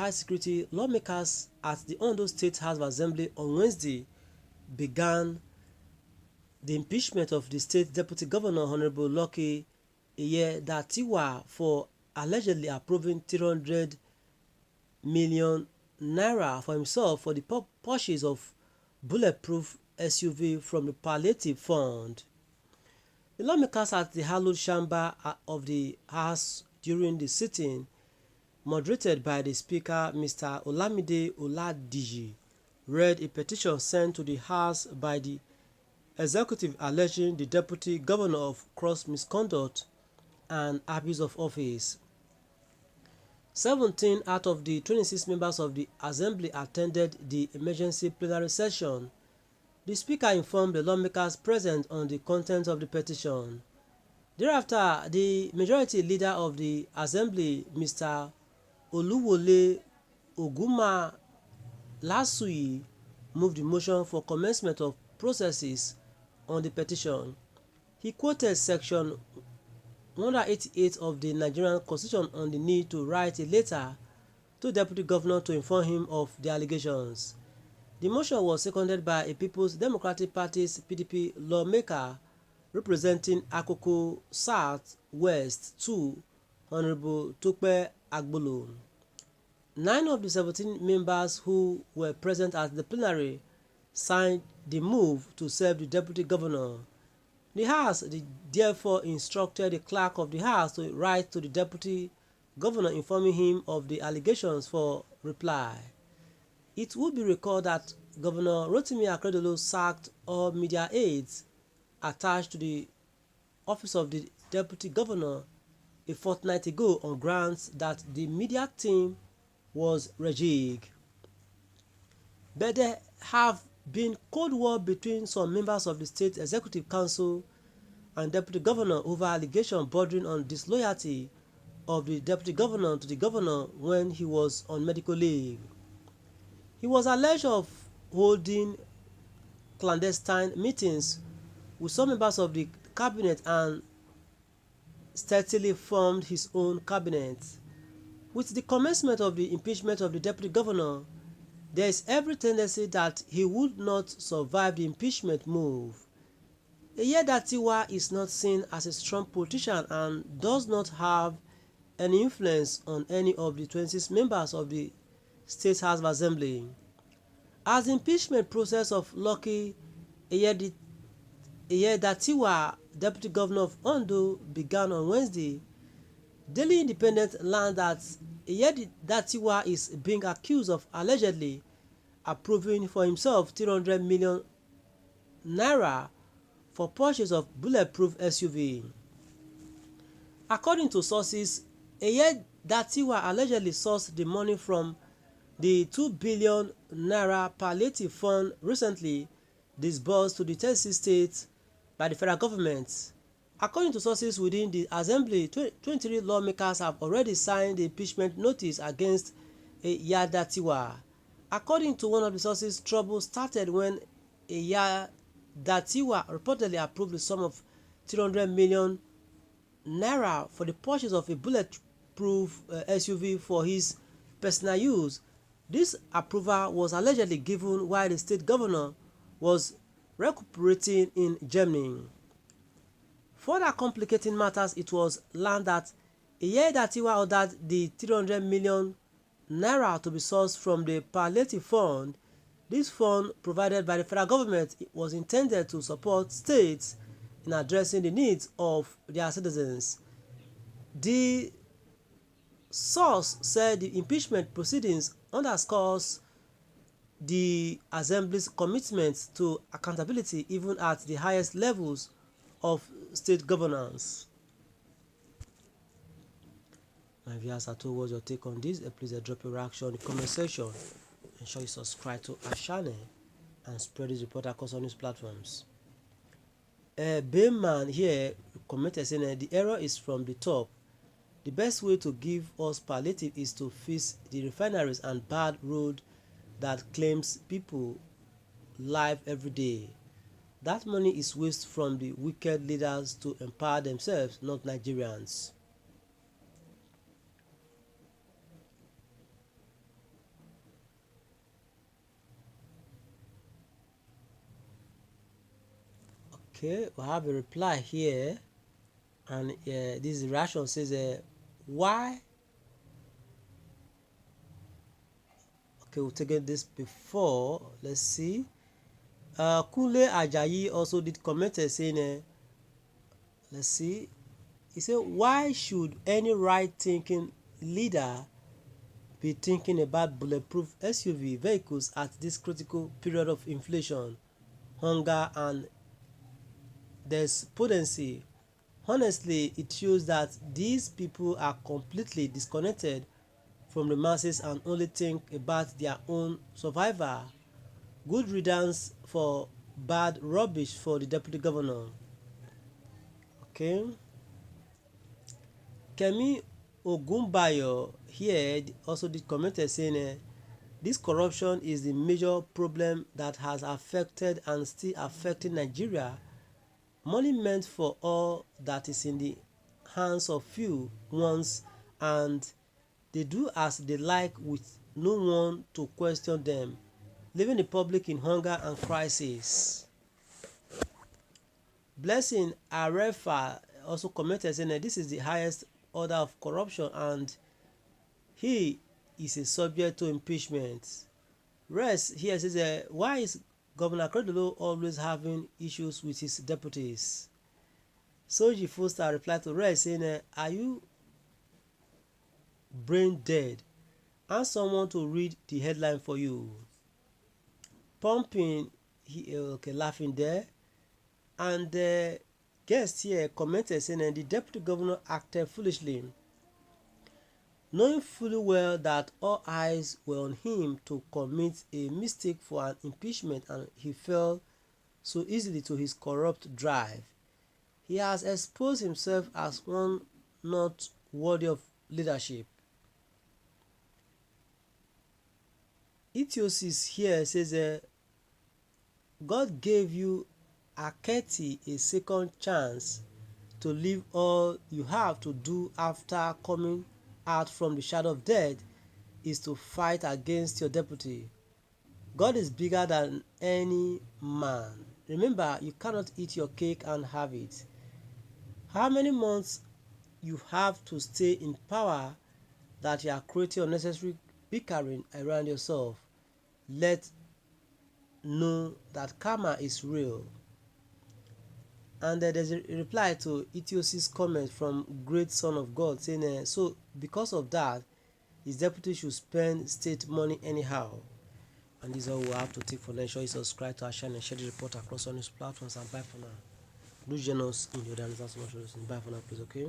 high-security lawmakers at the Ondo State House of Assembly on Wednesday began the impeachment of the state deputy governor, Honorable Lucky Iyedatiwa, for allegedly approving 300 million naira for himself for the purchase of bulletproof SUV from the palliative fund. The lawmakers at the hallowed chamber of the House during the sitting, moderated by the Speaker, Mr. Olamide Oladiji, read a petition sent to the House by the executive alleging the deputy governor of gross misconduct and abuse of office. 17 out of the 26 members of the Assembly attended the emergency plenary session. The Speaker informed the lawmakers present on the contents of the petition. Thereafter, the majority leader of the Assembly, Mr. Oluwole Ogunmalasui, moved the motion for commencement of processes on the petition. He quoted Section 188 of the Nigerian Constitution on the need to write a letter to the Deputy Governor to inform him of the allegations. The motion was seconded by a People's Democratic Party's PDP lawmaker representing Akoko South West 2, Honorable Tope Agbolo. 9 of the 17 members who were present at the plenary signed the move to serve the Deputy Governor. The House therefore instructed the Clerk of the House to write to the Deputy Governor informing him of the allegations for reply. It would be recalled that Governor Rotimi Akeredolu sacked all media aides attached to the office of the Deputy Governor a fortnight ago on grounds that the media team was rigged. But there have been Cold War between some members of the State Executive Council and Deputy Governor over allegations bordering on disloyalty of the Deputy Governor to the Governor when he was on medical leave. He was alleged of holding clandestine meetings with some members of the cabinet and steadily formed his own cabinet. With the commencement of the impeachment of the Deputy Governor, there is every tendency that he would not survive the impeachment move. Iyedatiwa is not seen as a strong politician and does not have any influence on any of the 26 members of the State House of Assembly. As the impeachment process of Lucky Iyedatiwa, Deputy Governor of Ondo, began on Wednesday, Daily Independent learned that Iyedatiwa is being accused of allegedly approving for himself 300 million naira for purchase of bulletproof SUV. According to sources, Iyedatiwa allegedly sourced the money from the 2 billion naira palliative fund recently disbursed to the 36 states by the federal government. According to sources within the Assembly, 23 lawmakers have already signed the impeachment notice against Iyedatiwa. According to one of the sources, trouble started when Iyedatiwa reportedly approved the sum of 300 million naira for the purchase of a bulletproof SUV for his personal use. This approval was allegedly given while the state governor was recuperating in Germany. Further complicating matters, it was learned that Iyedatiwa ordered the 300 million naira to be sourced from the palliative fund. This fund, provided by the federal government, was intended to support states in addressing the needs of their citizens. The source said the impeachment proceedings underscores the Assembly's commitment to accountability even at the highest levels of state governance. My viewers, are told what's your take on this. Please drop your reaction in the comment section. Ensure you subscribe to our channel and spread this report across all news platforms. Bayman here commented saying the error is from the top. The best way to give us palliative is to fix the refineries and bad road that claims people life every day. That money is waste from the wicked leaders to empower themselves, not Nigerians. Okay, we have a reply here, and this reaction says, why? Okay, we've taken this before. Let's see. Kule Ajayi also did comment saying, let's see. He said, why should any right-thinking leader be thinking about bulletproof SUV vehicles at this critical period of inflation, hunger, and despondency? Honestly, it shows that these people are completely disconnected from the masses and only think about their own survival. Good riddance for bad rubbish for the deputy governor. Okay. Kemi Ogunbayo here also did comment saying, this corruption is the major problem that has affected and still affecting Nigeria. Money meant for all that is in the hands of few ones, and they do as they like with no one to question them, leaving the public in hunger and crisis. Blessing Arefa also commented saying that this is the highest order of corruption and he is a subject to impeachment. Rest here says, why is Governor Akeredolu always having issues with his deputies? Soji Foster replied to Rest saying, are you brain dead? Ask someone to read the headline for you. Pumping, okay, laughing there. And the guest here commented saying the deputy governor acted foolishly, knowing fully well that all eyes were on him to commit a mistake for an impeachment, and he fell so easily to his corrupt drive. He has exposed himself as one not worthy of leadership. Ethiosis here says, God gave you Aketi a second chance to leave. All you have to do after coming out from the shadow of death is to fight against your deputy. God is bigger than any man. Remember, you cannot eat your cake and have it. How many months you have to stay in power that you are creating unnecessary bickering around yourself? Let know that karma is real. And there's a reply to Ethiosis' comment from Great Son of God saying, so because of that, his deputy should spend state money anyhow. And this is all we have to take for now. Ensure you subscribe to our channel and share the report across all news platforms, and bye for now. Do join us in the other answers. Bye for now, please, okay?